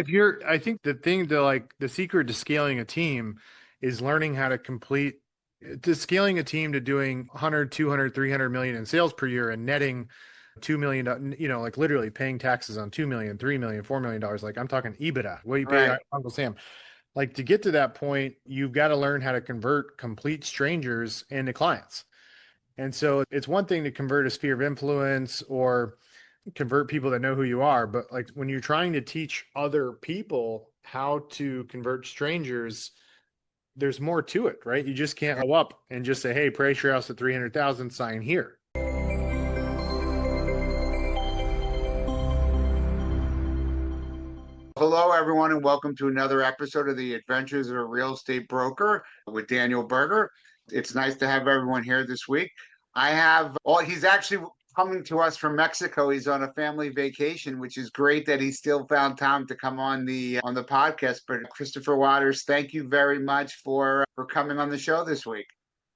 I think the thing to like the secret to scaling a team is learning how to to scaling a team to doing 100, 200, 300 million in sales per year and netting 2 million, like literally paying taxes on 2 million, 3 million, $4 million. Like I'm talking EBITDA, what you pay Right. Uncle Sam. Like to get to that point, you've got to learn how to convert complete strangers into clients. And so it's one thing to convert a sphere of influence or convert people that know who you are, but like when you're trying to teach other people how to convert strangers, there's more to it, right? You just can't go up and just say, "Hey, price your house at 300,000, sign here." Hello, everyone, and welcome to another episode of the Adventures of a Real Estate Broker with Daniel Berger. It's nice to have everyone here this week. He's actually coming to us from Mexico. He's on a family vacation, which is great that he still found time to come on the podcast. But Christopher Waters, thank you very much for coming on the show this week.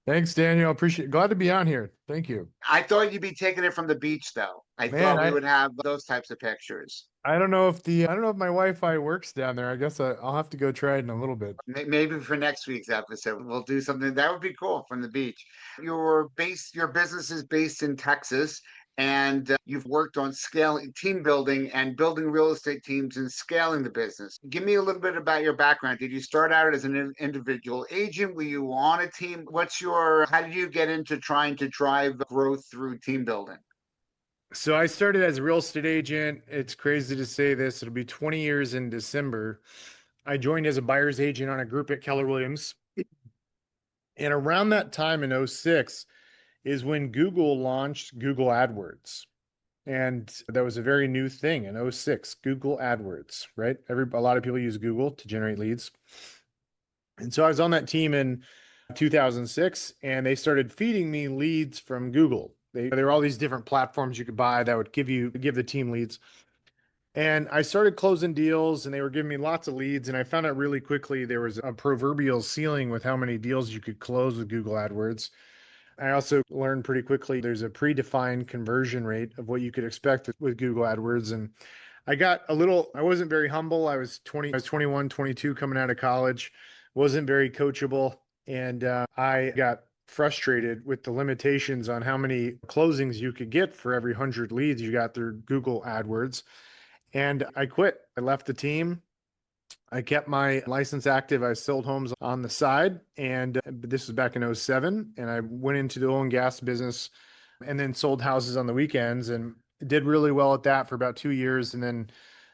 Thanks, Daniel. Appreciate Glad to be on here. Thank you. I thought you'd be taking it from the beach, though. I Man, thought we would have those types of pictures. I don't know if my Wi-Fi works down there. I guess I'll have to go try it in a little bit. Maybe for next week's episode, we'll do something that would be cool from the beach. Your business is based in Texas, and you've worked on scaling, team building, and building real estate teams and scaling the business. Give me a little bit about your background. Did you start out as an individual agent? Were you on a team? How did you get into trying to drive growth through team building? So I started as a real estate agent. It's crazy to say this. It'll be 20 years in December. I joined as a buyer's agent on a group at Keller Williams. And around that time in '06 is when Google launched Google AdWords. And that was a very new thing in '06, Google AdWords, right? A lot of people use Google to generate leads. And so I was on that team in 2006 and they started feeding me leads from Google. There were all these different platforms you could buy that would give the team leads. And I started closing deals and they were giving me lots of leads. And I found out really quickly there was a proverbial ceiling with how many deals you could close with Google AdWords. I also learned pretty quickly there's a predefined conversion rate of what you could expect with Google AdWords. And I wasn't very humble. I was 21, 22 coming out of college, wasn't very coachable. And I got frustrated with the limitations on how many closings you could get for every 100 leads you got through Google AdWords. And I quit. I left the team. I kept my license active. I sold homes on the side. And this was back in '07. And I went into the oil and gas business and then sold houses on the weekends and did really well at that for about 2 years. And then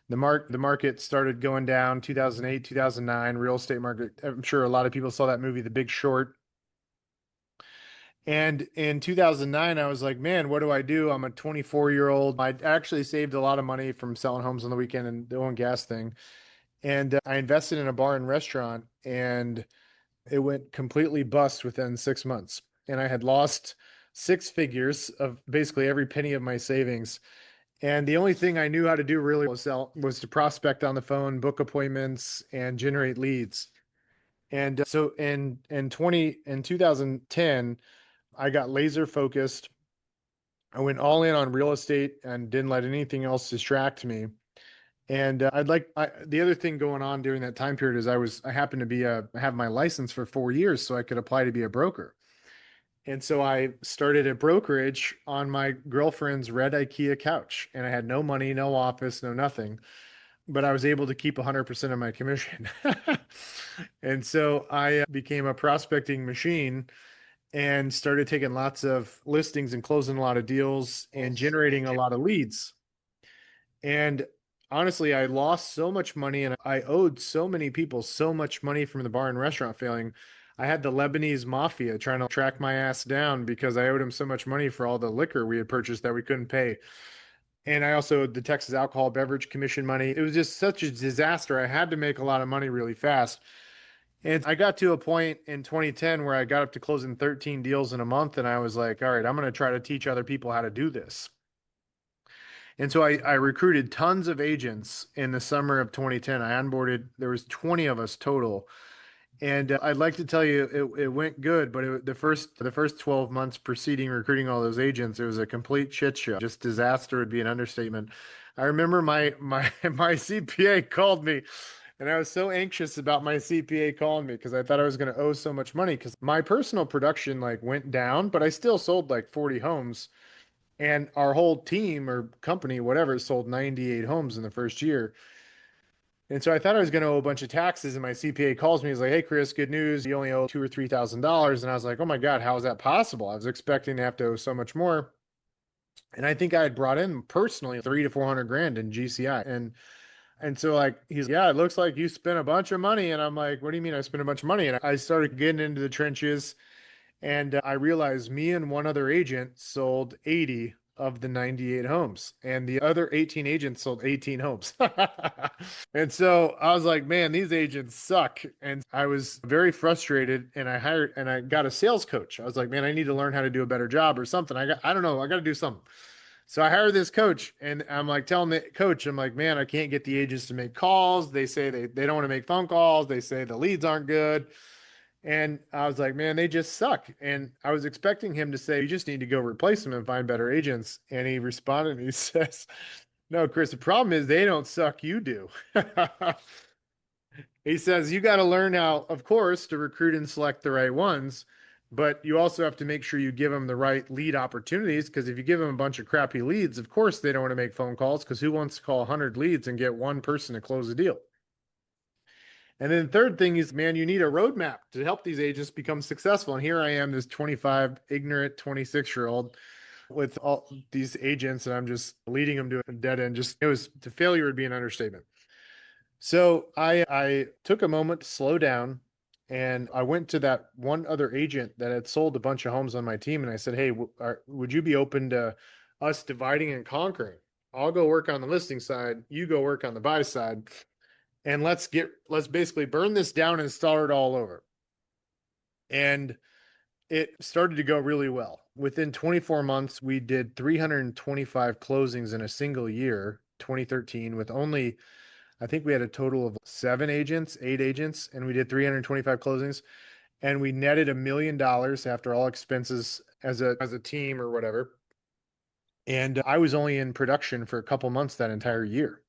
the market started going down 2008, 2009, real estate market. I'm sure a lot of people saw that movie, The Big Short. And in 2009, I was like, man, what do I do? I'm a 24-year-old. I actually saved a lot of money from selling homes on the weekend and the oil and gas thing. And I invested in a bar and restaurant and it went completely bust within 6 months. And I had lost six figures of basically every penny of my savings. And the only thing I knew how to do really was to prospect on the phone, book appointments, and generate leads. And so in 2010, I got laser focused. I went all in on real estate and didn't let anything else distract me. And the other thing going on during that time period is I happened to have my license for 4 years, so I could apply to be a broker. And so I started a brokerage on my girlfriend's red IKEA couch, and I had no money, no office, no nothing, but I was able to keep 100% of my commission. And so I became a prospecting machine and started taking lots of listings and closing a lot of deals and generating a lot of leads. And honestly, I lost so much money and I owed so many people so much money from the bar and restaurant failing. I had the Lebanese mafia trying to track my ass down because I owed him so much money for all the liquor we had purchased that we couldn't pay. And I also owed the Texas Alcohol Beverage Commission money. It was just such a disaster. I had to make a lot of money really fast. And I got to a point in 2010 where I got up to closing 13 deals in a month. And I was like, all right, I'm going to try to teach other people how to do this. And so I recruited tons of agents in the summer of 2010. I onboarded, there was 20 of us total. And I'd like to tell you it went good, but the first 12 months preceding recruiting all those agents, it was a complete shit show. Just disaster would be an understatement. I remember my CPA called me, and I was so anxious about my CPA calling me because I thought I was going to owe so much money because my personal production like went down, but I still sold like 40 homes, and our whole team or company, whatever, sold 98 homes in the first year. And so I thought I was going to owe a bunch of taxes, and my CPA calls me. He's like, "Hey, Chris, good news. You only owe two or three thousand dollars." And I was like, "Oh my God, how is that possible? I was expecting to have to owe so much more." And I think I had brought in personally three to 400 grand in GCI. And so like he's yeah, it looks like you spent a bunch of money. And I'm like, what do you mean I spent a bunch of money? And I started getting into the trenches, and I realized me and one other agent sold 80 of the 98 homes, and the other 18 agents sold 18 homes. And so I was like, man, these agents suck. And I was very frustrated, and I got a sales coach. I was like, man, I need to learn how to do a better job or something. I don't know, I got to do something. So I hired this coach, and I'm like telling the coach, I'm like, man, I can't get the agents to make calls. They say they don't want to make phone calls. They say the leads aren't good. And I was like, man, they just suck. And I was expecting him to say, you just need to go replace them and find better agents. And he responded and he says, no, Chris, the problem is they don't suck, you do. He says, you got to learn how, of course, to recruit and select the right ones, but you also have to make sure you give them the right lead opportunities. Because if you give them a bunch of crappy leads, of course, they don't want to make phone calls because who wants to call 100 leads and get one person to close a deal? And then the third thing is, man, you need a roadmap to help these agents become successful. And here I am, this 25 ignorant 26-year-old with all these agents, and I'm just leading them to a dead end. Just it was the failure would be an understatement. So I took a moment to slow down, and I went to that one other agent that had sold a bunch of homes on my team, and I said, "Hey, would you be open to us dividing and conquering? I'll go work on the listing side, you go work on the buy side, and let's basically burn this down and start it all over." And it started to go really well. Within 24 months, we did 325 closings in a single year, 2013, with only, I think we had a total of eight agents, and we did 325 closings. And we netted $1 million after all expenses as a team or whatever. And I was only in production for a couple months that entire year.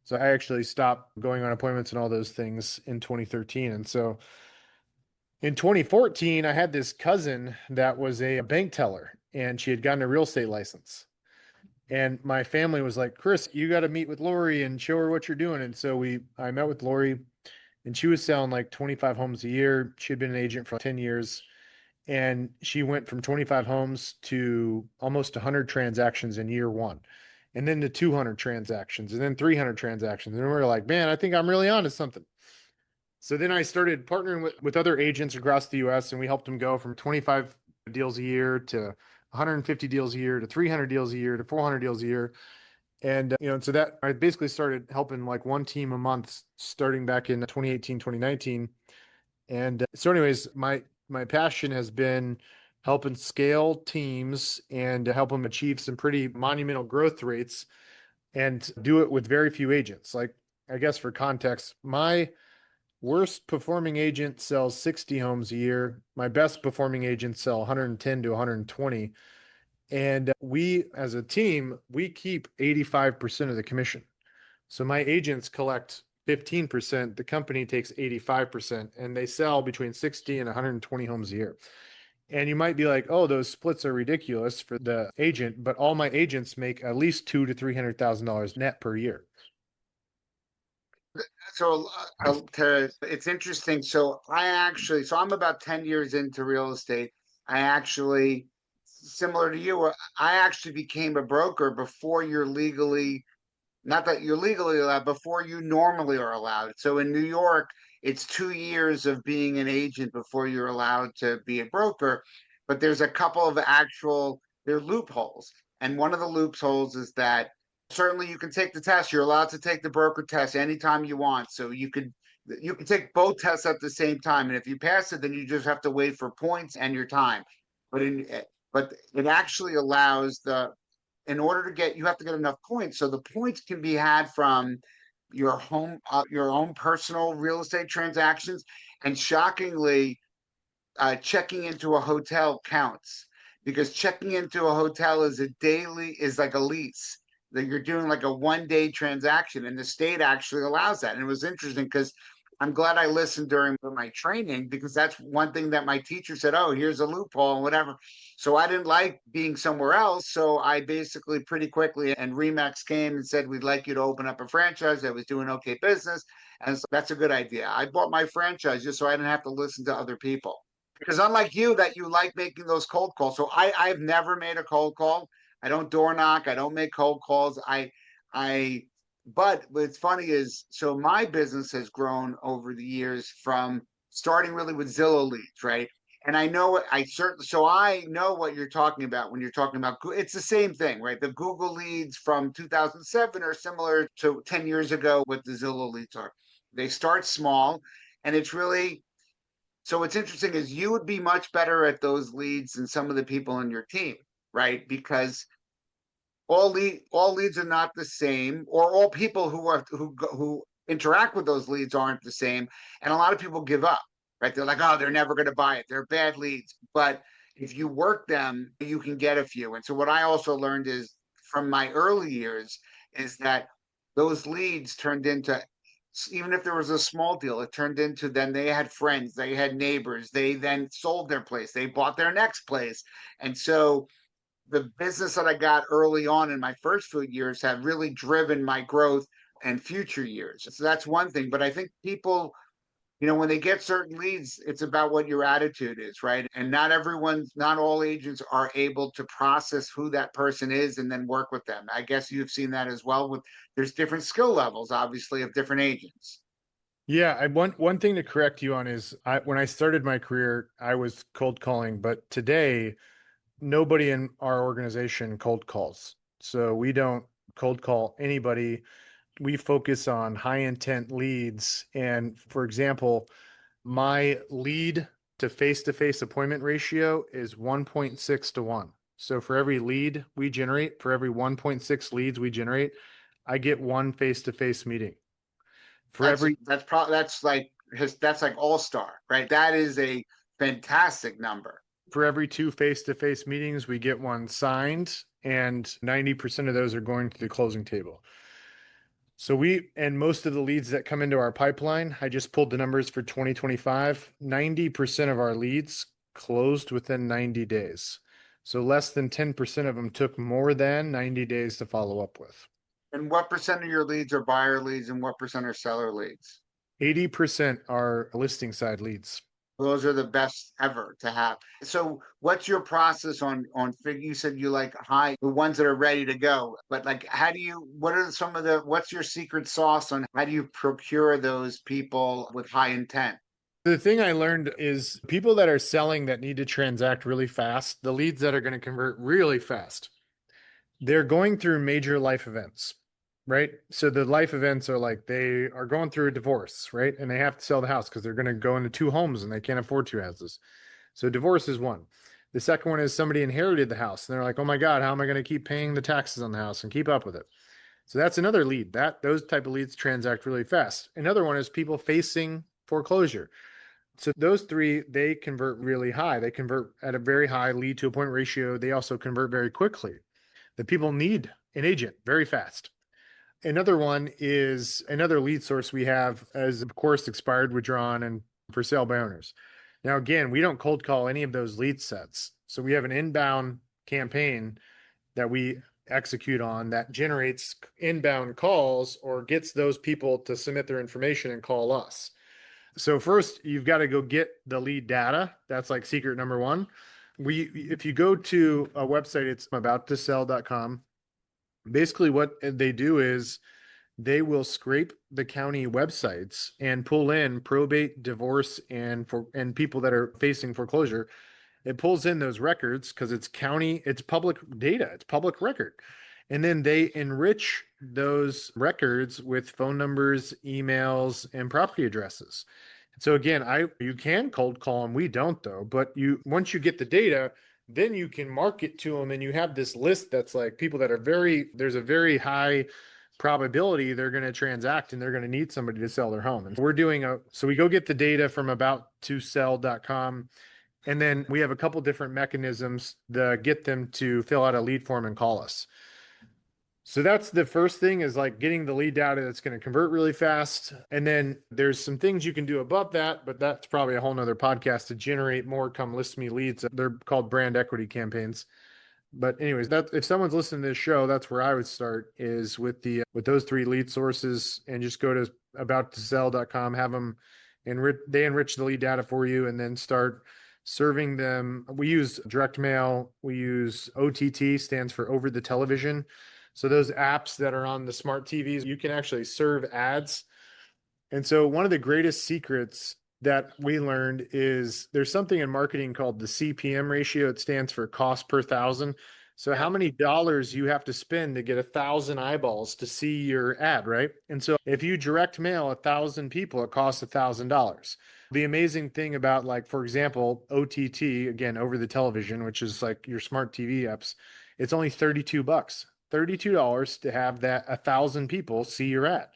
So I actually stopped going on appointments and all those things in 2013. And so in 2014, I had this cousin that was a bank teller, and she had gotten a real estate license. And my family was like, Chris, you got to meet with Lori and show her what you're doing. And so I met with Lori, and she was selling like 25 homes a year. She had been an agent for 10 years, and she went from 25 homes to almost 100 transactions in year one, and then to 200 transactions, and then 300 transactions. And we were like, man, I think I'm really onto something. So then I started partnering with other agents across the US, and we helped them go from 25 deals a year to 150 deals a year to 300 deals a year to 400 deals a year. And, so that I basically started helping like one team a month starting back in 2018, 2019. And so anyways, my passion has been helping scale teams and to help them achieve some pretty monumental growth rates and do it with very few agents. Like, I guess for context, my worst performing agent sells 60 homes a year. My best performing agents sell 110 to 120. And we, as a team, we keep 85% of the commission. So my agents collect 15%, the company takes 85%, and they sell between 60 and 120 homes a year. And you might be like, oh, those splits are ridiculous for the agent, but all my agents make at least two to $300,000 net per year. So it's interesting. So I'm about 10 years into real estate. I actually, similar to you, I actually became a broker before you're legally, not that you're legally allowed, before you normally are allowed. So in New York, it's 2 years of being an agent before you're allowed to be a broker. But there's a couple of there are loopholes. And one of the loopholes is that certainly you can take the test. You're allowed to take the broker test anytime you want. So you can take both tests at the same time. And if you pass it, then you just have to wait for points and your time. But in but it actually allows the in order to get you have to get enough points. So the points can be had from your own personal real estate transactions, and shockingly, checking into a hotel counts because checking into a hotel is like a lease. that you're doing like a 1 day transaction, and the state actually allows that. And it was interesting because I'm glad I listened during my training, because that's one thing that my teacher said, oh, here's a loophole and whatever. So I didn't like being somewhere else. So I basically pretty quickly, and Remax came and said, we'd like you to open up a franchise. I was doing okay business. And so that's a good idea. I bought my franchise just so I didn't have to listen to other people. Because unlike you, that you like making those cold calls. So I've never made a cold call. I don't door knock. I don't make cold calls. I but what's funny is, so my business has grown over the years from starting really with Zillow leads, right? And I know what I certainly, so I know what you're talking about when you're talking about, it's the same thing, right? The Google leads from 2007 are similar to 10 years ago what the Zillow leads are. They start small, and it's really, so what's interesting is you would be much better at those leads than some of the people on your team, right? Because all leads are not the same, or all people who interact with those leads aren't the same, and a lot of people give up, right? They're like, oh, they're never going to buy it, they're bad leads. But if you work them, you can get a few. And so what I also learned is from my early years is that those leads turned into, even if there was a small deal, it turned into, then they had friends, they had neighbors, they then sold their place, they bought their next place. And so the business that I got early on in my first few years have really driven my growth and future years. So that's one thing. But I think people, when they get certain leads, it's about what your attitude is, right? And not all agents are able to process who that person is and then work with them. I guess you've seen that as well. There's different skill levels, obviously, of different agents. Yeah, I want one thing to correct you on is when I started my career, I was cold calling, but today nobody in our organization cold calls. So we don't cold call anybody. We focus on high intent leads. And for example, my lead to face appointment ratio is 1.6 to 1. So for every lead we generate, for every 1.6 leads we generate, I get one face to face meeting. For That's every that's probably that's like all star, right? That is a fantastic number. for every two face to face meetings, we get one signed, and 90% of those are going to the closing table. So and most of the leads that come into our pipeline, I just pulled the numbers for 2025. 90% of our leads closed within 90 days. So less than 10% of them took more than 90 days to follow up with. And what percent of your leads are buyer leads and what percent are seller leads? 80% are listing side leads. Those are the best ever to have. So what's your process on fig? You said you like the ones that are ready to go, but like, what's your secret sauce on how do you procure those people with high intent? The thing I learned is people that are selling that need to transact really fast, the leads that are going to convert really fast, they're going through major life events, right? So the life events are like they are going through a divorce, right? And they have to sell the house because they're going to go into two homes and they can't afford two houses. So divorce is one. The second one is somebody inherited the house and they're like, oh my God, how am I going to keep paying the taxes on the house and keep up with it? So that's another lead. Those type of leads transact really fast. Another one is people facing foreclosure. So those three, they convert really high. They convert at a very high lead to appointment ratio. They also convert very quickly. The people need an agent very fast. Another one is another lead source we have as of course expired, withdrawn, and for sale by owners. Now, again, we don't cold call any of those lead sets. So we have an inbound campaign that we execute on that generates inbound calls or gets those people to submit their information and call us. So first, you've got to go get the lead data. That's like secret number one. If you go to a website, it's abouttosell.com. Basically, what they do is they will scrape the county websites and pull in probate, divorce, and people that are facing foreclosure. It pulls in those records because it's public data, it's public record. And then they enrich those records with phone numbers, emails, and property addresses. So again, you can cold call them. We don't though, but once you get the data, then you can market to them and you have this list that's like people that there's a very high probability they're going to transact and they're going to need somebody to sell their home. And so we go get the data from abouttosell.com. And then we have a couple different mechanisms to get them to fill out a lead form and call us. So that's the first thing is like getting the lead data that's going to convert really fast. And then there's some things you can do above that, but that's probably a whole nother podcast to generate more come list me leads. They're called brand equity campaigns. But anyways, that if someone's listening to this show, that's where I would start is with the with those three lead sources and just go to abouttosell.com, have them they enrich the lead data for you and then start serving them. We use direct mail, we use OTT, stands for over the television. So those apps that are on the smart TVs, you can actually serve ads. And so one of the greatest secrets that we learned is there's something in marketing called the CPM ratio. It stands for cost per thousand. So how Yep. many dollars you have to spend to get 1,000 eyeballs to see your ad, right? And so if you direct mail 1,000 people, it costs $1,000. The amazing thing about like, for example, OTT, again, over the television, which is like your smart TV apps, it's only 32 bucks, $32 to have that 1,000 people see your ad.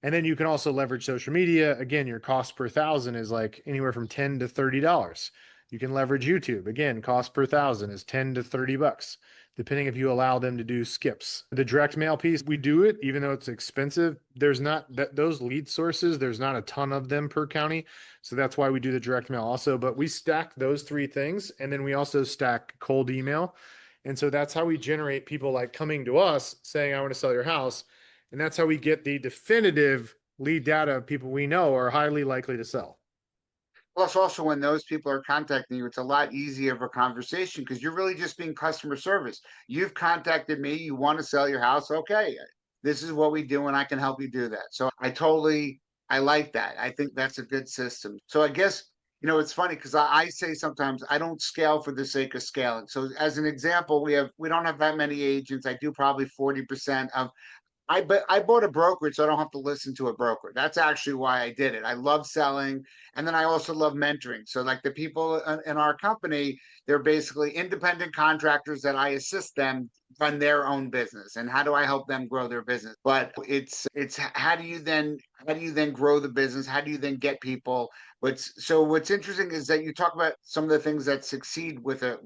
And then you can also leverage social media. Again, your cost per thousand is like anywhere from 10 to $30. You can leverage YouTube. Again, cost per thousand is 10 to 30 bucks, depending if you allow them to do skips. The direct mail piece, we do it, even though it's expensive. There's not that those lead sources, there's not a ton of them per county. So that's why we do the direct mail also. But we stack those three things. And then we also stack cold email. And so that's how we generate people like coming to us saying, I want to sell your house. And that's how we get the definitive lead data of people we know are highly likely to sell. Plus, also when those people are contacting you, it's a lot easier of a conversation because you're really just being customer service. You've contacted me, you want to sell your house. Okay, this is what we do, and I can help you do that. So I like that. I think that's a good system. So I guess, it's funny because I say sometimes I don't scale for the sake of scaling. So as an example, we don't have that many agents. I do probably 40% of but I bought a brokerage, so I don't have to listen to a broker. That's actually why I did it. I love selling, and then I also love mentoring. So, like the people in our company, they're basically independent contractors that I assist them run their own business, and how do I help them grow their business? But it's how do you then grow the business? How do you then get people? What's interesting is that you talk about some of the things that succeed with the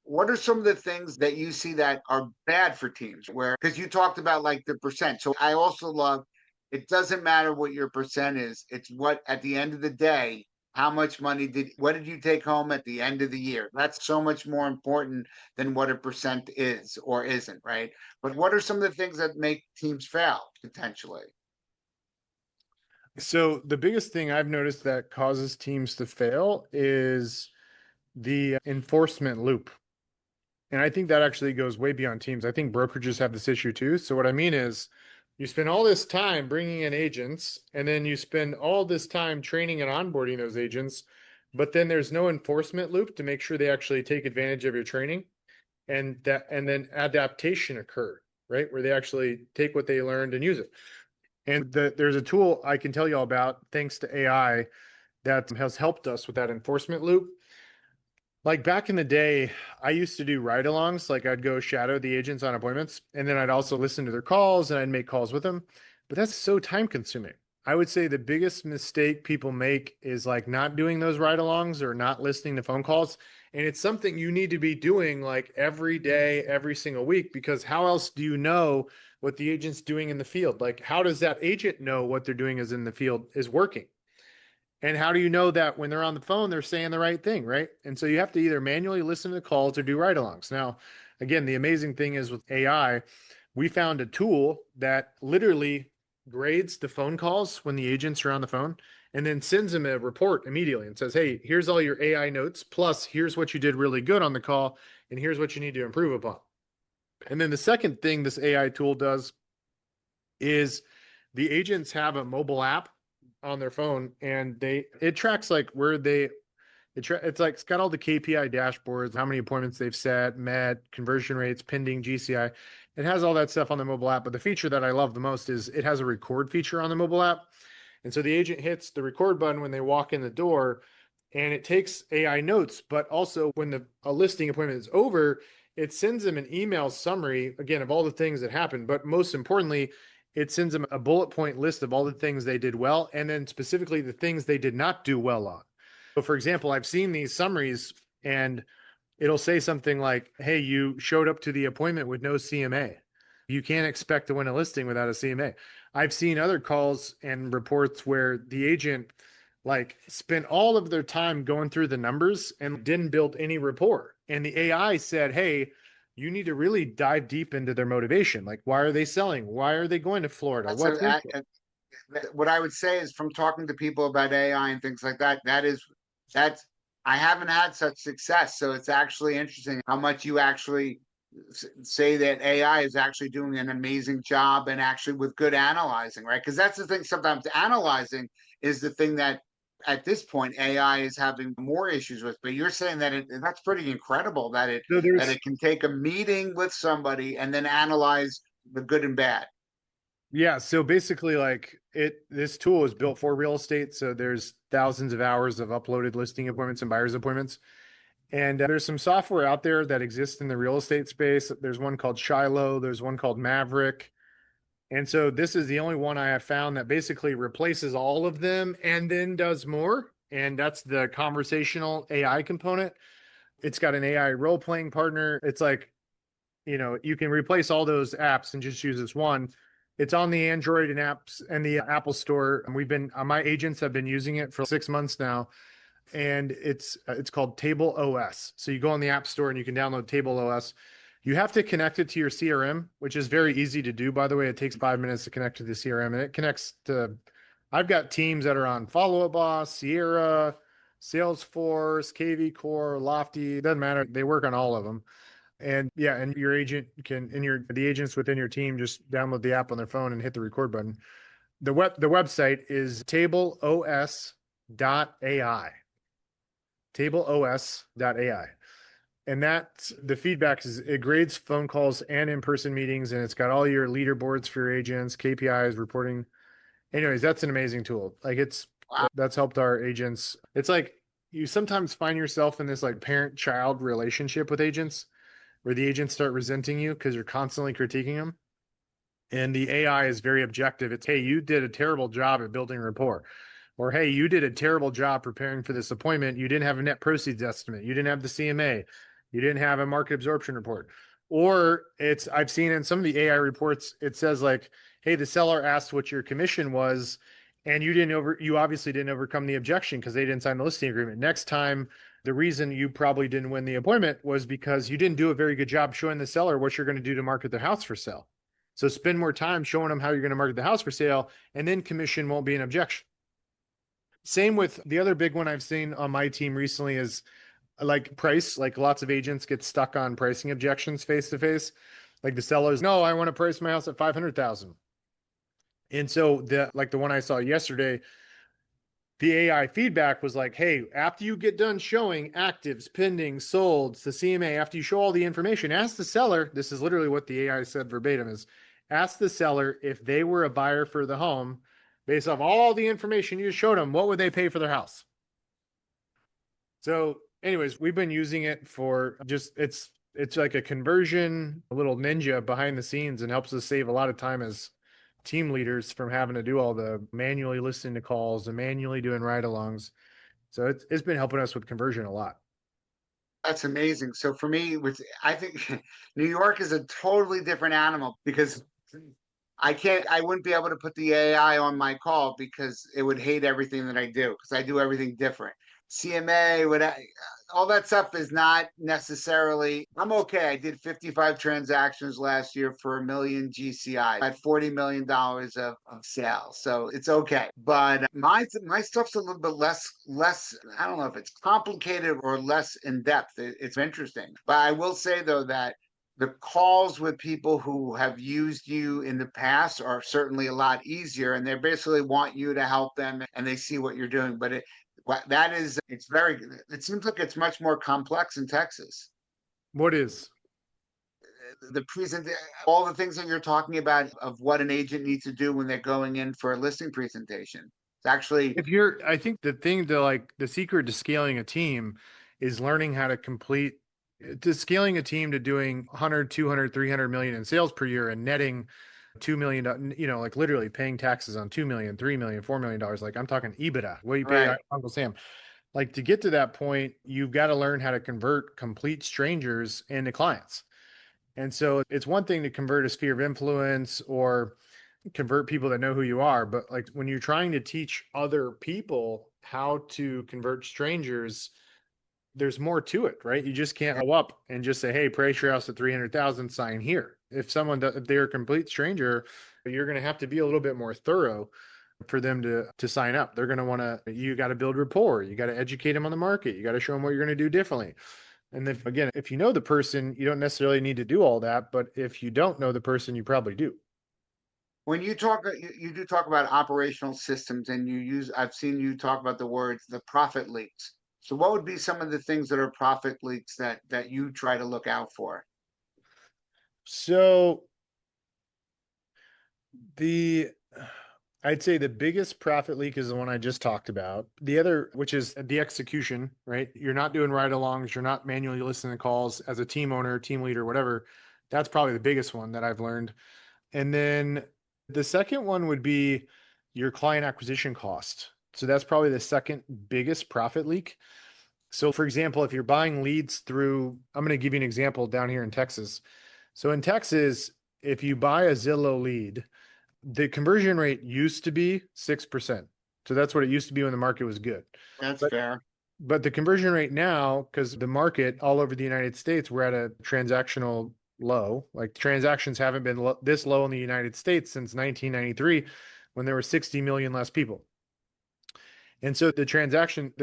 what are some of the things that you see that are bad for teams where because you talked about like the percent. So I also love it doesn't matter what your percent is, it's what at the end of the day, how much money what did you take home at the end of the year? That's so much more important than what a percent is or isn't, right? But what are some of the things that make teams fail potentially? So the biggest thing I've noticed that causes teams to fail is the enforcement loop. And I think that actually goes way beyond teams. I think brokerages have this issue too. So what I mean is you spend all this time bringing in agents and then you spend all this time training and onboarding those agents, but then there's no enforcement loop to make sure they actually take advantage of your training and then adaptation occur, right? Where they actually take what they learned and use it. And there's a tool I can tell you all about thanks to AI that has helped us with that enforcement loop. Like back in the day, I used to do ride-alongs. Like I'd go shadow the agents on appointments, and then I'd also listen to their calls and I'd make calls with them. But that's so time consuming. I would say the biggest mistake people make is like not doing those ride-alongs or not listening to phone calls. And it's something you need to be doing like every day, every single week, because how else do you know what the agent's doing in the field? Like, how does that agent know what they're doing is in the field is working? And how do you know that when they're on the phone, they're saying the right thing, right? And so you have to either manually listen to the calls or do ride alongs. Now, again, the amazing thing is with AI, we found a tool that literally grades the phone calls when the agents are on the phone and then sends them a report immediately and says, hey, here's all your AI notes, plus here's what you did really good on the call, and here's what you need to improve upon. And then the second thing this AI tool does is the agents have a mobile app on their phone and it tracks like where it's like it's got all the KPI dashboards, how many appointments they've set, met, conversion rates, pending GCI. It has all that stuff on the mobile app, but the feature that I love the most is it has a record feature on the mobile app. And so the agent hits the record button when they walk in the door and it takes AI notes, but also when a listing appointment is over, it sends them an email summary again of all the things that happened, but most importantly, it sends them a bullet point list of all the things they did well and then specifically the things they did not do well on. So for example, I've seen these summaries and it'll say something like, hey, you showed up to the appointment with no CMA. You can't expect to win a listing without a CMA. I've seen other calls and reports where the agent like spent all of their time going through the numbers and didn't build any rapport. And the AI said, hey, you need to really dive deep into their motivation. Like, why are they selling? Why are they going to Florida? That's What's what I would say is from talking to people about AI and things like that, that's I haven't had such success. So it's actually interesting how much you actually say that AI is actually doing an amazing job and actually with good analyzing, right? Because that's the thing. Sometimes analyzing is the thing that at this point AI is having more issues with. But you're saying that that's pretty incredible that so there's it can take a meeting with somebody and then analyze the good and bad. Yeah, so basically like this tool is built for real estate, so there's thousands of hours of uploaded listing appointments and buyers appointments. And there's some software out there that exists in the real estate space. There's one called Shiloh, there's one called Maverick. And so this is the only one I have found that basically replaces all of them and then does more. And that's the conversational AI component. It's got an AI role playing partner. It's like, you can replace all those apps and just use this one. It's on the Android and apps and the Apple Store. And we've been my agents have been using it for 6 months now, and it's called Table OS. So you go on the App Store and you can download Table OS. You have to connect it to your CRM, which is very easy to do. By the way, it takes 5 minutes to connect to the CRM, and it connects to. I've got teams that are on Follow Up Boss, Sierra, Salesforce, KV Core, Lofty. It doesn't matter. They work on all of them. And yeah, and your agent can, and the agents within your team just download the app on their phone and hit the record button. The website is tableos.ai. Tableos.ai. And that's the feedback is it grades phone calls and in-person meetings, and it's got all your leaderboards for your agents, KPIs, reporting. Anyways, that's an amazing tool. Like Wow. that's helped our agents. It's like you sometimes find yourself in this like parent-child relationship with agents where the agents start resenting you because you're constantly critiquing them. And the AI is very objective. It's, hey, you did a terrible job at building rapport. Or, hey, you did a terrible job preparing for this appointment. You didn't have a net proceeds estimate. You didn't have the CMA. You didn't have a market absorption report. Or I've seen in some of the AI reports, it says like, hey, the seller asked what your commission was, and you obviously didn't overcome the objection because they didn't sign the listing agreement. Next time, the reason you probably didn't win the appointment was because you didn't do a very good job showing the seller what you're going to do to market their house for sale. So spend more time showing them how you're going to market the house for sale, and then commission won't be an objection. Same with the other big one I've seen on my team recently is like price. Like lots of agents get stuck on pricing objections face to face. Like the sellers, no, I want to price my house at 500,000. And so the one I saw yesterday, the AI feedback was like, hey, after you get done showing actives, pending, solds, the CMA, after you show all the information, ask the seller, this is literally what the AI said verbatim is, ask the seller if they were a buyer for the home, based off all the information you showed them, what would they pay for their house? So anyways, we've been using it for just, it's like a conversion, a little ninja behind the scenes, and helps us save a lot of time as team leaders from having to do all the manually listening to calls and manually doing ride-alongs. So it's been helping us with conversion a lot. That's amazing. So for me, I think New York is a totally different animal because I wouldn't be able to put the AI on my call because it would hate everything that I do because I do everything different. CMA, all that stuff is not necessarily, I'm okay. I did 55 transactions last year for 1 million GCI. I had $40 million of sales. So it's okay. But my stuff's a little bit less, I don't know if it's complicated or less in depth. It's interesting. But I will say though that the calls with people who have used you in the past are certainly a lot easier and they basically want you to help them and they see what you're doing. But it seems like it's much more complex in Texas. What is The present, all the things that you're talking about of what an agent needs to do when they're going in for a listing presentation. It's actually if you're I think the thing to like the secret to scaling a team is learning how to complete to scaling a team to doing 100, 200, 300 million in sales per year and netting 2 million, like literally paying taxes on 2 million, 3 million, $4 million. Like I'm talking EBITDA, what you pay right. Uncle Sam. Like to get to that point, you've got to learn how to convert complete strangers into clients. And so it's one thing to convert a sphere of influence or convert people that know who you are, but like when you're trying to teach other people how to convert strangers, there's more to it, right? You just can't go up and just say, "Hey, price your house at 300,000, sign here." If someone does, if they're a complete stranger, you're going to have to be a little bit more thorough for them to sign up. They're going to want to, you got to build rapport. You got to educate them on the market. You got to show them what you're going to do differently. And then again, if you know the person, you don't necessarily need to do all that. But if you don't know the person, you probably do. When you talk, you do talk about operational systems, and you use. I've seen you talk about the words the profit leaks. So, what would be some of the things that are profit leaks that you try to look out for? So the I'd say the biggest profit leak is the one I just talked about. The other, which is the execution, right? You're not doing ride-alongs, you're not manually listening to calls as a team owner, team leader, whatever. That's probably the biggest one that I've learned. And then the second one would be your client acquisition cost. So that's probably the second biggest profit leak. So for example, if you're buying leads through, I'm going to give you an example down here in Texas. So in Texas, if you buy a Zillow lead, the conversion rate used to be 6%. So that's what it used to be when the market was good. That's But fair. but the conversion rate now, because the market all over the United States, we're at a transactional low. Like transactions haven't been this low in the United States since 1993 when there were 60 million less people. And so the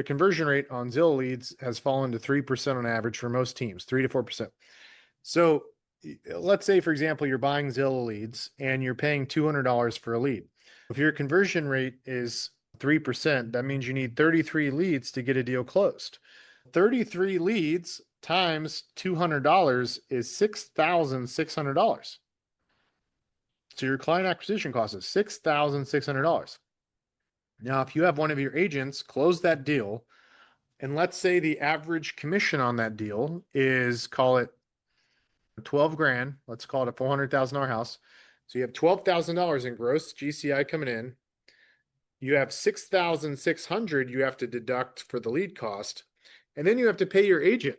conversion rate on Zillow leads has fallen to 3% on average for most teams, 3 to 4%. So let's say, for example, you're buying Zillow leads and you're paying $200 for a lead. If your conversion rate is 3%, that means you need 33 leads to get a deal closed. 33 leads times $200 is $6,600. So your client acquisition cost is $6,600. Now, if you have one of your agents close that deal, and let's say the average commission on that deal is, call it 12 grand, let's call it a $400,000 house. So you have $12,000 in gross GCI coming in. You have 6,600 you have to deduct for the lead cost, and then you have to pay your agent.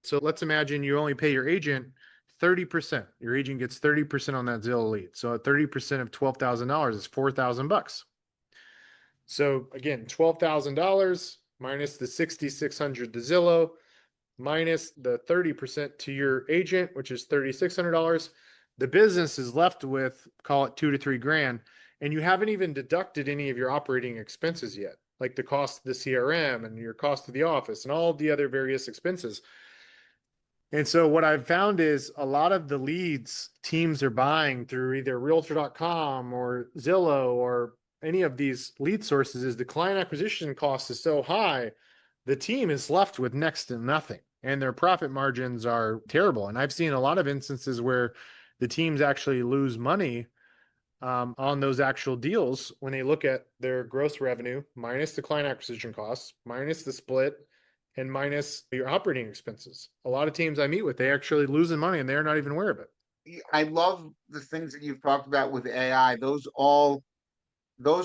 So let's imagine you only pay your agent 30%. Your agent gets 30% on that Zillow lead. So 30% of $12,000 is 4,000 bucks. So again, $12,000 minus the 6,600 to Zillow, minus the 30% to your agent, which is $3,600. The business is left with, call it 2 to 3 grand, and you haven't even deducted any of your operating expenses yet, like the cost of the CRM and your cost of the office and all the other various expenses. And so what I've found is a lot of the leads teams are buying through either realtor.com or Zillow or any of these lead sources is the client acquisition cost is so high, the team is left with next to nothing and their profit margins are terrible. And I've seen a lot of instances where the teams actually lose money on those actual deals when they look at their gross revenue minus the client acquisition costs, minus the split, and minus your operating expenses. A lot of teams I meet with, they actually losing money and they're not even aware of it. I love the things that you've talked about with AI. Those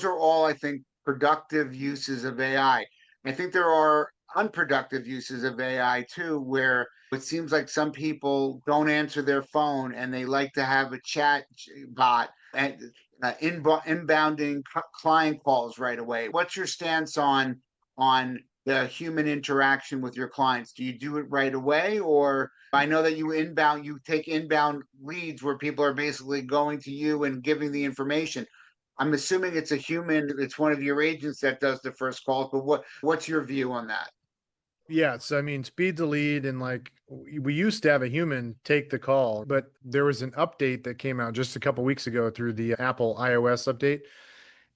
are all, I think, productive uses of AI. I think there are unproductive uses of AI too, where it seems like some people don't answer their phone and they like to have a chat bot and inbounding client calls right away. What's your stance on the human interaction with your clients? Do you do it right away, or I know that you take inbound leads where people are basically going to you and giving the information. I'm assuming it's a human, it's one of your agents that does the first call, but what's your view on that? Yeah, so I mean, speed to lead, and like we used to have a human take the call, but there was an update that came out just a couple weeks ago through the Apple iOS update.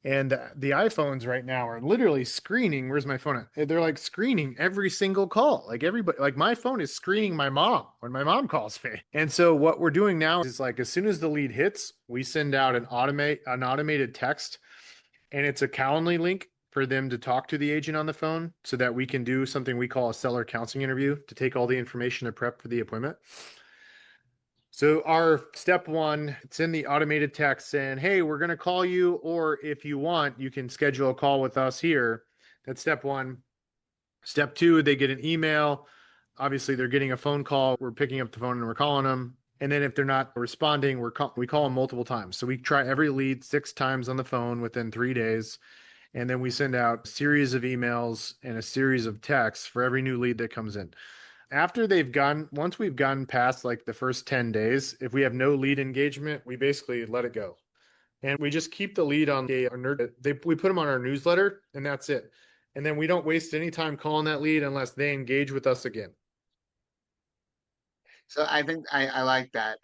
And the iPhones right now are literally screening. Where's my phone at? They're like screening every single call. Like everybody, like my phone is screening my mom when my mom calls me. And so what we're doing now is like as soon as the lead hits, we send out an automated text, and it's a Calendly link for them to talk to the agent on the phone so that we can do something we call a seller counseling interview to take all the information to prep for the appointment. So our step one, it's in the automated text saying, "Hey, we're going to call you, or if you want, you can schedule a call with us here." That's step one. Step two, they get an email. Obviously, they're getting a phone call. We're picking up the phone and we're calling them. And then if they're not responding, we call them multiple times. So we try every lead 6 times on the phone within 3 days. And then we send out a series of emails and a series of texts for every new lead that comes in. Once we've gotten past like the first 10 days, if we have no lead engagement, we basically let it go. And we just keep the lead on we put them on our newsletter and that's it. And then we don't waste any time calling that lead unless they engage with us again. So I think I like that.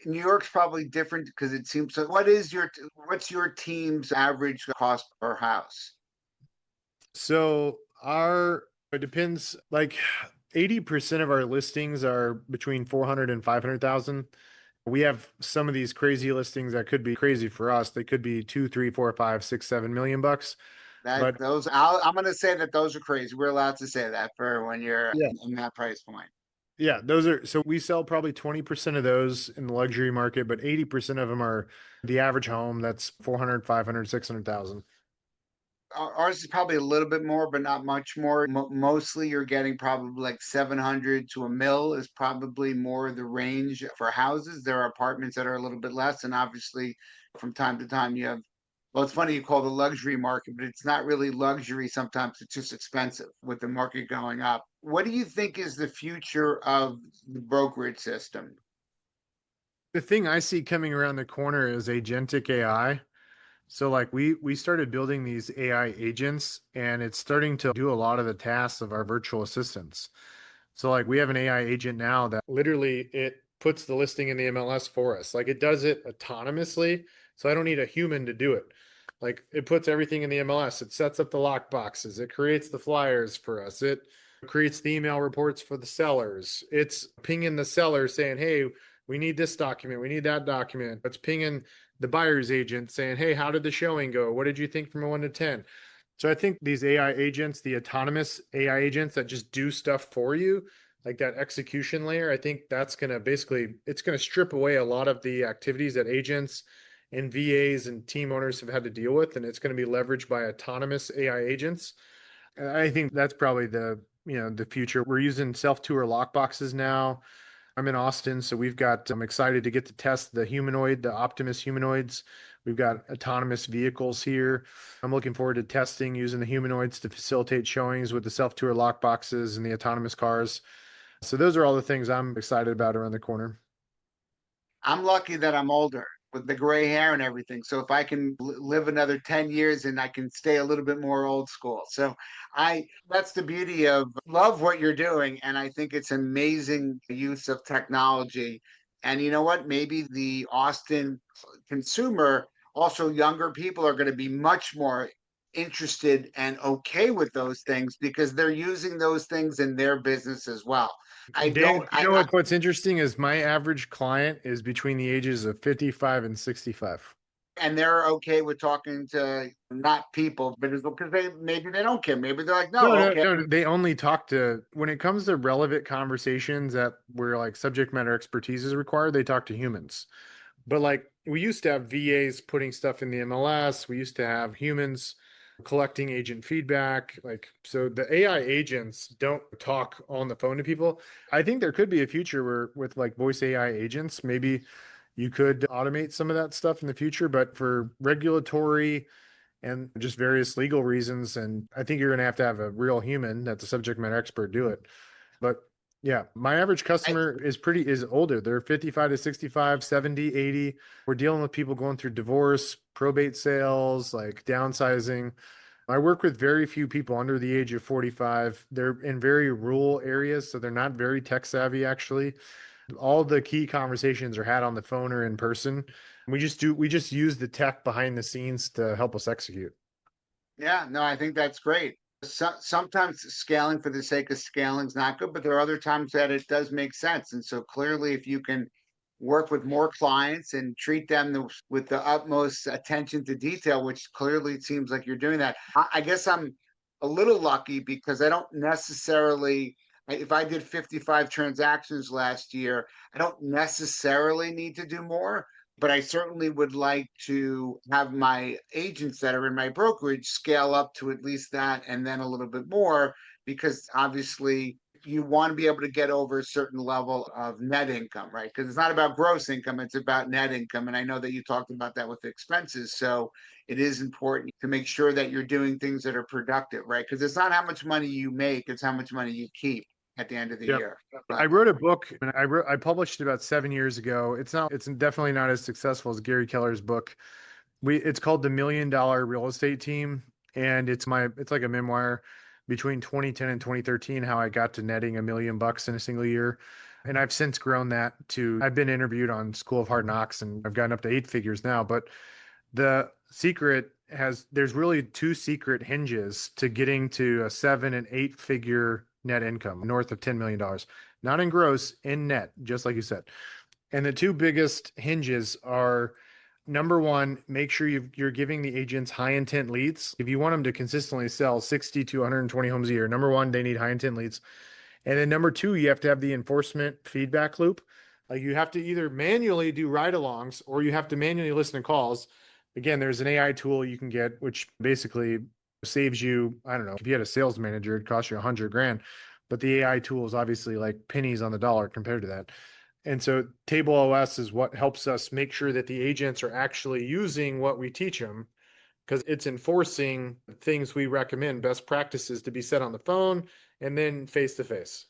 New York's probably different because it seems so. What's your team's average cost per house? So it depends, like 80% of our listings are between 400 and 500,000. We have some of these crazy listings that could be crazy for us. They could be 2, 3, 4, 5, 6, $7 million. But I'm going to say that those are crazy. We're allowed to say that for when you're yeah, in that price point. yeah, so we sell probably 20% of those in the luxury market, but 80% of them are the average home that's 400, 500, 600,000. Ours is probably a little bit more, but not much more. Mostly you're getting probably like 700 to a mil is probably more the range for houses. There are apartments that are a little bit less. And obviously, from time to time, you have, well, it's funny you call the luxury market, but it's not really luxury. Sometimes it's just expensive with the market going up. What do you think is the future of the brokerage system? The thing I see coming around the corner is agentic AI. So like we started building these AI agents and it's starting to do a lot of the tasks of our virtual assistants. So like we have an AI agent now that literally it puts the listing in the MLS for us. Like it does it autonomously, so I don't need a human to do it. Like it puts everything in the MLS. It sets up the lock boxes. It creates the flyers for us. It creates the email reports for the sellers. It's pinging the seller saying, "Hey, we need this document. We need that document." It's pinging the buyer's agent saying, "Hey, how did the showing go? What did you think from a 1 to 10?" So I think these AI agents, the autonomous AI agents that just do stuff for you, like that execution layer, I think that's going to basically it's going to strip away a lot of the activities that agents and VAs and team owners have had to deal with, and it's going to be leveraged by autonomous AI agents. And I think that's probably the future. We're using self-tour lock boxes now. I'm in Austin, so I'm excited to get to test the Optimus humanoids. We've got autonomous vehicles here. I'm looking forward to testing using the humanoids to facilitate showings with the self-tour lock boxes and the autonomous cars. So those are all the things I'm excited about around the corner. I'm lucky that I'm older with the gray hair and everything. So if I can live another 10 years and I can stay a little bit more old school. So that's the beauty of love what you're doing. And I think it's amazing use of technology. And you know what? Maybe the Austin consumer, also younger people are going to be much more interested and okay with those things because they're using those things in their business as well. I Dan, don't, you know what's interesting is my average client is between the ages of 55 and 65. and they're okay with talking to not people, but it's because they don't care. Maybe they're like, no, No, no, okay. no. They only talk to when it comes to relevant conversations that where like subject matter expertise is required, they talk to humans. But like we used to have VAs putting stuff in the MLS. We used to have humans collecting agent feedback. Like, so the AI agents don't talk on the phone to people. I think there could be a future where with like voice AI agents, maybe you could automate some of that stuff in the future, but for regulatory and just various legal reasons, and I think you're going to have a real human that's a subject matter expert do it. But yeah, my average I, customer is older. They're 55 to 65, 70, 80. We're dealing with people going through divorce, probate sales, like downsizing. I work with very few people under the age of 45. They're in very rural areas, so they're not very tech savvy actually. All the key conversations are had on the phone or in person. We just use the tech behind the scenes to help us execute. yeah, no, I think that's great. Sometimes scaling for the sake of scaling is not good, but there are other times that it does make sense. And so clearly, if you can work with more clients and treat them with the utmost attention to detail, which clearly it seems like you're doing that. I guess I'm a little lucky because I don't necessarily, if I did 55 transactions last year, I don't necessarily need to do more, but I certainly would like to have my agents that are in my brokerage scale up to at least that and then a little bit more because obviously you want to be able to get over a certain level of net income, right? Because it's not about gross income, it's about net income. And I know that you talked about that with expenses. So it is important to make sure that you're doing things that are productive, right? Because it's not how much money you make, it's how much money you keep at the end of the Yep. year. I Right. wrote a book and I published it about 7 years ago. It's definitely not as successful as Gary Keller's book. It's called The $1 Million Real Estate Team. And it's like a memoir between 2010 and 2013, how I got to netting $1 million in a single year. And I've since grown that to, I've been interviewed on School of Hard Knocks and I've gotten up to 8 figures now. But there's really two secret hinges to getting to a 7 and 8 figure net income north of $10 million, not in gross, in net, just like you said. And the two biggest hinges are number one, make sure you're giving the agents high intent leads. If you want them to consistently sell 60 to 120 homes a year, number one, they need high intent leads. And then number two, you have to have the enforcement feedback loop. Like you have to either manually do ride-alongs or you have to manually listen to calls. Again, there's an AI tool you can get, which basically saves you, I don't know, if you had a sales manager, it'd cost you 100 grand. But the AI tool is obviously like pennies on the dollar compared to that. And so Table OS is what helps us make sure that the agents are actually using what we teach them because it's enforcing things we recommend, best practices to be said on the phone and then face to face.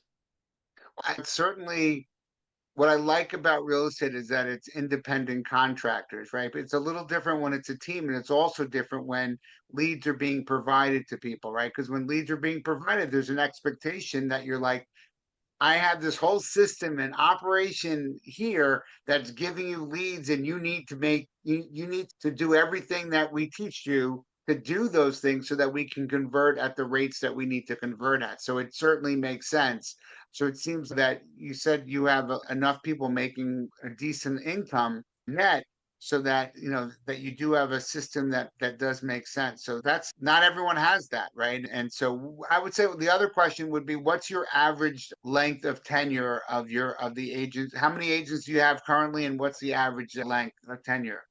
Certainly what I like about real estate is that it's independent contractors, right? But it's a little different when it's a team, and it's also different when leads are being provided to people, right? Because when leads are being provided, there's an expectation that you're like, I have this whole system and operation here that's giving you leads, and you need to do everything that we teach you to do those things so that we can convert at the rates that we need to convert at. So it certainly makes sense. So it seems that you said you have enough people making a decent income net so that that you do have a system that does make sense. So that's not everyone has that, right? And so I would say the other question would be, what's your average length of tenure of the agents? How many agents do you have currently, and what's the average length of tenure?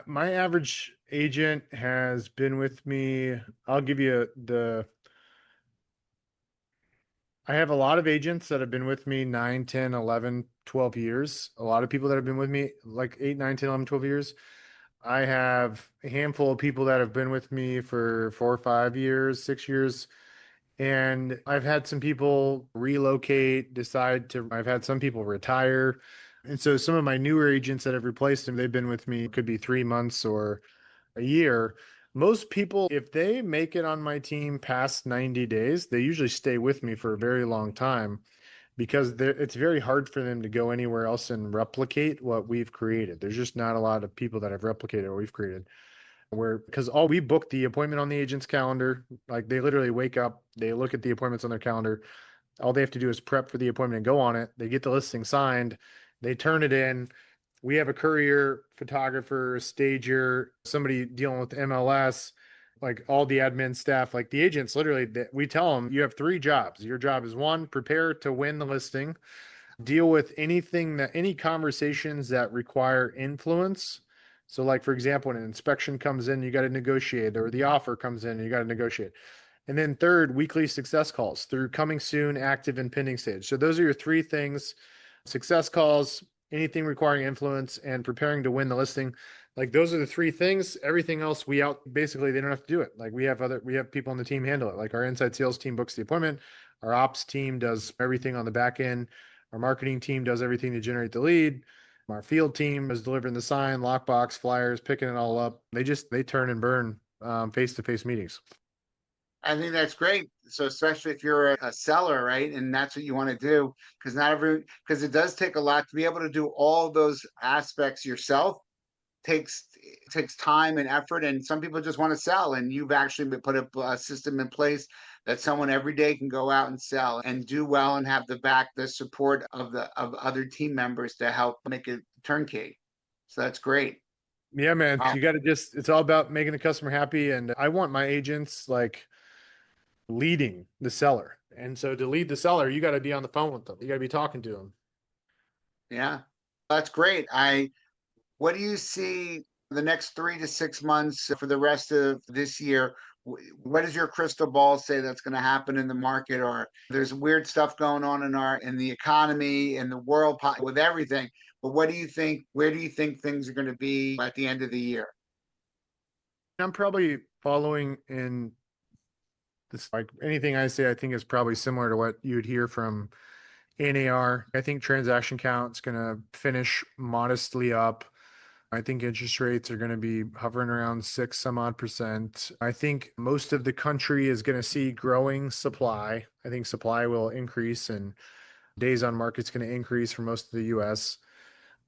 My average agent has been with me. I'll give you I have a lot of agents that have been with me 9, 10, 11, 12 years. A lot of people that have been with me like 8, 9, 10, 11, 12 years. I have a handful of people that have been with me for 4 or 5 years, 6 years. And I've had some people relocate, I've had some people retire. And so some of my newer agents that have replaced them, they've been with me, could be 3 months or a year. Most people, if they make it on my team past 90 days, they usually stay with me for a very long time because it's very hard for them to go anywhere else and replicate what we've created. There's just not a lot of people that have replicated what we've created. Where because all we book the appointment on the agent's calendar, like they literally wake up, they look at the appointments on their calendar, all they have to do is prep for the appointment and go on it. They get the listing signed, they turn it in. We have a courier, photographer, stager, somebody dealing with MLS, like all the admin staff, like the agents literally we tell them you have three jobs. Your job is one, prepare to win the listing, deal with any conversations that require influence. So like for example, when an inspection comes in, you got to negotiate, or the offer comes in, you got to negotiate. And then third, weekly success calls through coming soon, active, and pending stage. So those are your three things: success calls, anything requiring influence, and preparing to win the listing. Like those are the three things. Everything else basically they don't have to do it. Like we have people on the team handle it. Like our inside sales team books the appointment, our ops team does everything on the back end, our marketing team does everything to generate the lead. Our field team is delivering the sign, lockbox, flyers, picking it all up. They turn and burn face-to-face meetings. I think that's great. So especially if you're a seller, right? And that's what you want to do, because it does take a lot to be able to do all those aspects yourself. Takes time and effort, and some people just want to sell, and you've actually put a system in place that someone every day can go out and sell and do well and have the support of other team members to help make it turnkey. So that's great. Yeah, man. Wow. You got to it's all about making the customer happy. And I want my agents like leading the seller. And so to lead the seller, you got to be on the phone with them. You got to be talking to them. Yeah, that's great. I What do you see the next 3 to 6 months for the rest of this year? What does your crystal ball say that's going to happen in the market? Or there's weird stuff going on in the economy, in the world, with everything. But what do you think? Where do you think things are going to be at the end of the year? I'm probably following in this, like anything I say, I think is probably similar to what you'd hear from NAR. I think transaction count is going to finish modestly up. I think interest rates are going to be hovering around 6 some odd %. I think most of the country is going to see growing supply. I think supply will increase and days on market's going to increase for most of the US.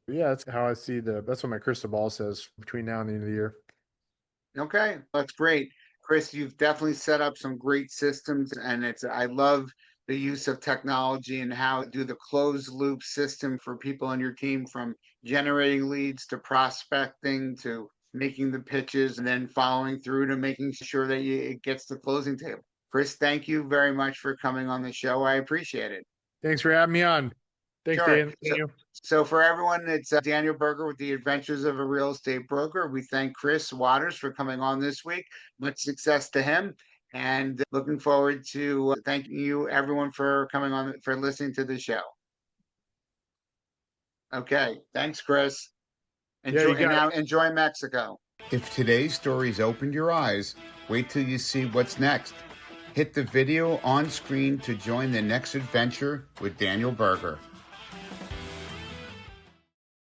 Yeah, that's how I see that's what my crystal ball says between now and the end of the year. Okay, that's great. Chris, you've definitely set up some great systems, and I love the use of technology and how to do the closed loop system for people on your team, from generating leads to prospecting to making the pitches and then following through to making sure that it gets to the closing table. Chris, thank you very much for coming on the show. I appreciate it. Thanks for having me on. Thanks, Sure. Dan. So, Daniel. so for everyone, it's Daniel Berger with the Adventures of a Real Estate Broker. We thank Chris Waters for coming on this week. Much success to him, and looking forward to thanking you, everyone, for coming on, for listening to the show. Okay, thanks, Chris. Yeah, Enjoy, you and got it. now enjoy Mexico. If today's stories opened your eyes, wait till you see what's next. Hit the video on screen to join the next adventure with Daniel Berger.